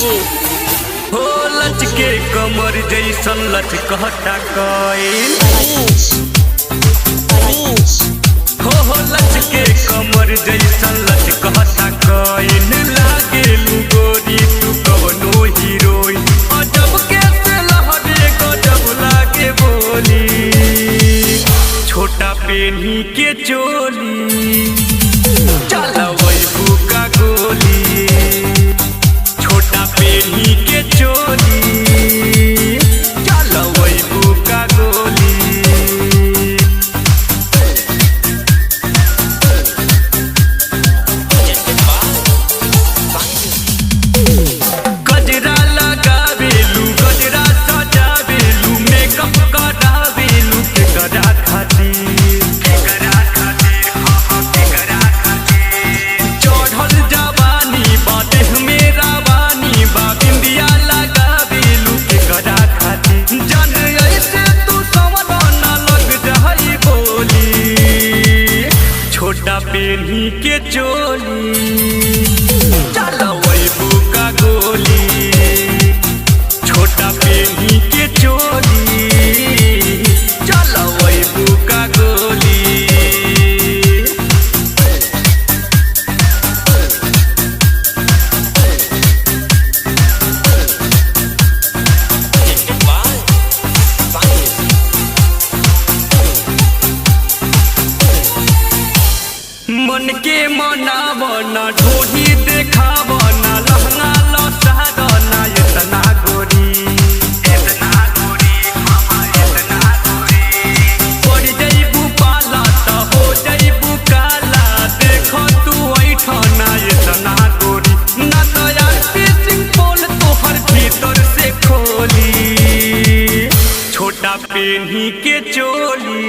हो लचके कमर जैसन लचकता कइल हो लचके कमर जैसन लचकता कइल लागेलू गोरी तू कवनो हीरोइन अजब के से लहरे गजब लागे बोली छोटा पेन्ही के चोली चलवैबू का गोली छोटा पेन्ही के चोली चलवैबू का गोली गजरा लगावेलू गजरा सजावेलू मेकअप करावेलू केकरा खातिर चढ़ल जवानी बाटे मेरा बानी बा बिंदिया लगावेलू केकरा खातिर जन ऐसे तू समझ न लग जाई बोली छोटा पेन्ही के चोली चलवैबू का गोली छोटा पेन्ही के चोली चलवैबू का गोली मन के मनावना ढोही देखावना लहंगा लसावना इतना गोरी पड़ जइबू पाला त हो जइबू काला देखो तू ऐठना इतना गोरी ना तो आरती सिंह बोल तोहर भीतर से खोली छोटा पेन्ही के चोली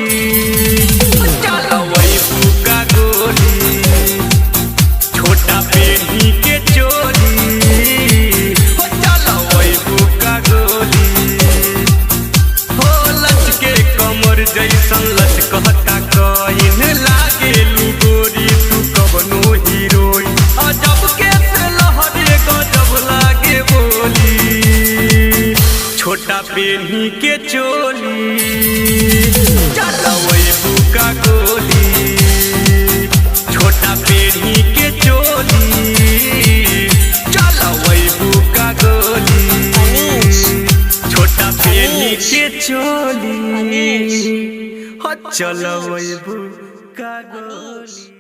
चलवैबू का गोली छोटा पेन्ही के चोली हो चलवैबू का गोली हो लचके कमर जैसन लचकता कइल लागेलू गोरी तू कवनो हीरोइन अजब के से लहरे गजब लागे बोली छोटा पेन्ही के चोली चलवैबू का गोली छोटा पेन्ही के चोली चलवैबू का गोली छोटा पेन्ही के चोली हो चलवैबू का गोली।